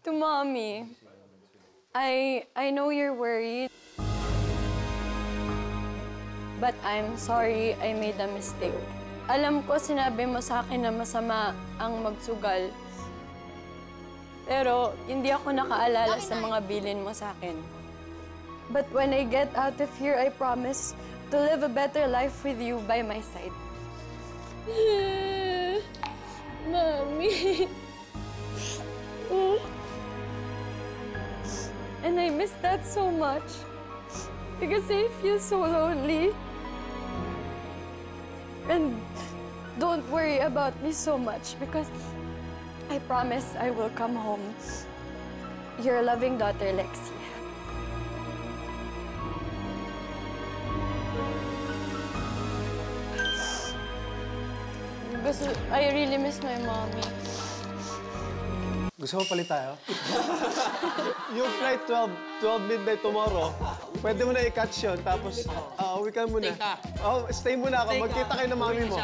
To Mommy, I know you're worried. But I'm sorry I made a mistake. Alam ko sinabi mo sa akin na masama ang magsugal. Pero hindi ako nakaalala sa mga bilin mo sa akin. But when I get out of here, I promise to live a better life with you by my side. Mommy. And I miss that so much. Because I feel so lonely. And don't worry about me so much because I promise I will come home. Your loving daughter, Lexi. I really miss my mommy. Gusto mo palit tayo? Yung flight 12 midnight tomorrow, pwede mo na i-catch yun, tapos uwi ka muna. Stay ka. Stay muna ako. Magkita kayo ng mami mo.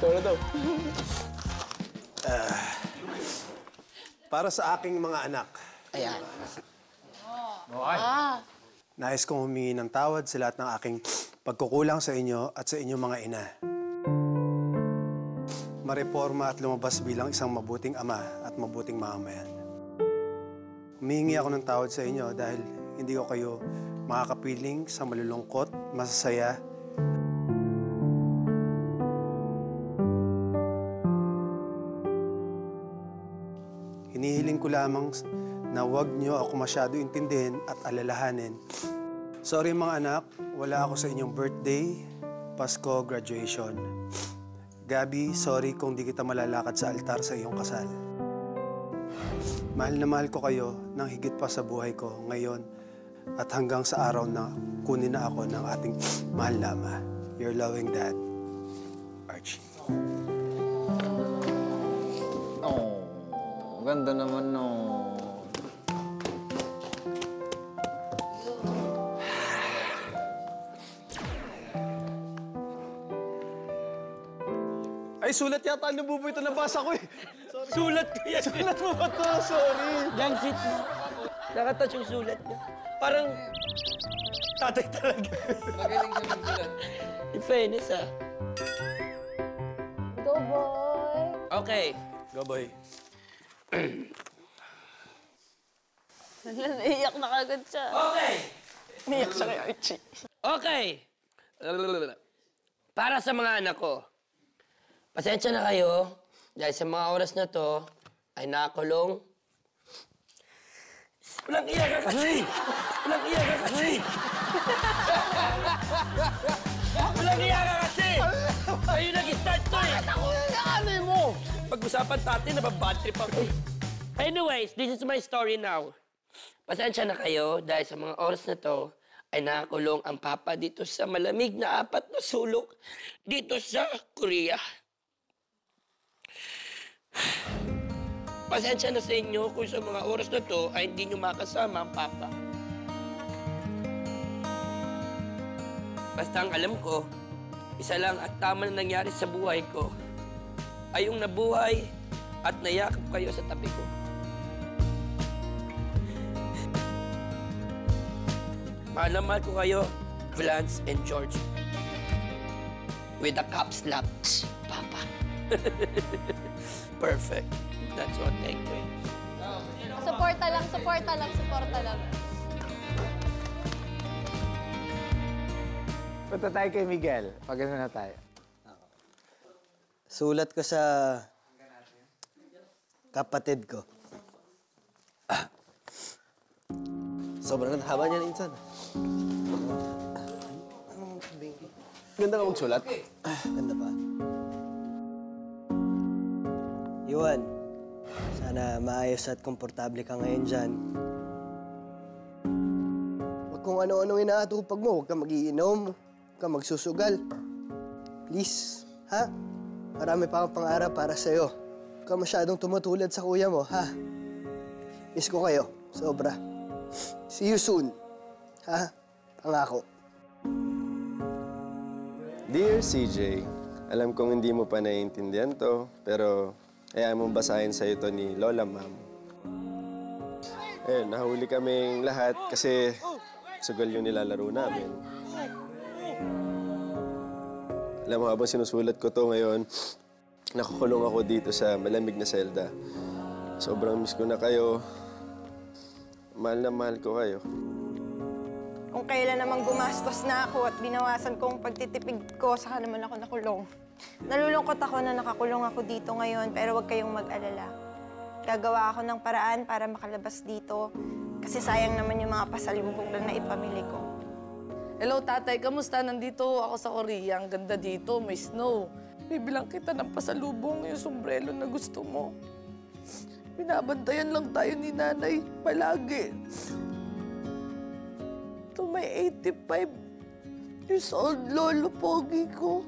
Tara daw. Para sa aking mga anak. Ayan. Nais kong humingi ng tawad sa lahat ng aking pagkukulang sa inyo at sa inyong mga ina. Mareporma at lumabas bilang isang mabuting ama at mabuting mamamayan. Humihingi ako ng tawad sa inyo dahil hindi ko kayo makakapiling sa malulungkot, masasaya. Hinihiling ko lamang na huwag niyo ako masyado intindihin at alalahanin. Sorry mga anak, wala ako sa inyong birthday, Pasko, graduation. Gabi, sorry kung di kita malalakad sa altar sa iyong kasal. Mahal na mahal ko kayo nang higit pa sa buhay ko ngayon at hanggang sa araw na kunin na ako ng ating mahal na ama. Your loving dad, Archie. Oh, ganda naman no. Ay, sulat yata ang nabubuhay ito. Nabasa ko eh. Sorry. Sulat ko yan. Sulat mo ba ito? Sorry. Young seat mo. Nakatouch yung sulat niya. Parang tatay talaga. Magaling siya magsulat. In fairness, ah. Go, boy! Okay. Go, boy. Naiyak na kagad siya. Okay. Naiyak siya kay Archie. Okay. Para sa mga anak ko, pasensya na kayo dahil sa mga oras na to ay nakakulong. Walang iyak ka kasi! Walang iyak ka kasi! Walang iyak ka kasi! Kayo nag-start to eh! Ako yung anay mo! Pag-usapan natin, nababad trip ako. Anyways, this is my story now. Pasensya na kayo dahil sa mga oras na to ay nakakulong ang papa dito sa malamig na 4 na sulok dito sa Korea. Pasensya na sa inyo kung sa mga oras na to ay hindi nyo makasama ang papa. Basta ang alam ko, isa lang at tama na nangyari sa buhay ko ay yung nabuhay at nayakap kayo sa tabi ko. Mahal na mahal ko kayo, Vlance and George. With a caps lock, Papa. Perfect. That's what I think. Suporta lang, suporta lang, suporta lang. Punta tayo kay Miguel. Pag-ano na tayo. Sulat ko sa kapatid ko. Sobrang haba niyan, insan. Ganda ka magsulat. Ganda pa. Yuan, sana maayos at komportable ka ngayon dyan. Huwag kung ano-ano inaatupag mo. Huwag ka mag-iinom. Huwag ka magsusugal. Please, ha? Marami pa akong pangarap para sa'yo. Huwag ka masyadong tumutulad sa kuya mo, ha? Miss ko kayo. Sobra. See you soon. Ha? Pangako. Dear CJ, Alam kong hindi mo pa naiintindihan to, pero hayaan mong basahin sa'yo to ni Lola, Ma'am. Ayun, nahuli kaming lahat kasi sugal yung nilalaro namin. Alam mo, habang sinusulat ko to ngayon, nakakulong ako dito sa malamig na selda. Sobrang miss ko na kayo. Mahal na mahal ko kayo. Kung kailan namang gumastos na ako at binawasan ko ang pagtitipid ko, saka naman ako nakulong. Nalulungkot ako na nakakulong ako dito ngayon, pero huwag kayong mag-alala. Gagawa ako ng paraan para makalabas dito, kasi sayang naman yung mga pasalubong na ipamili ko. Hello, tatay. Kamusta? Nandito ako sa Korea. Ang ganda dito. May snow. Bibilang kita ng pasalubong yung sombrero na gusto mo. Binabantayan lang tayo ni nanay palagi. Ito may 85 years old lolo pogi ko.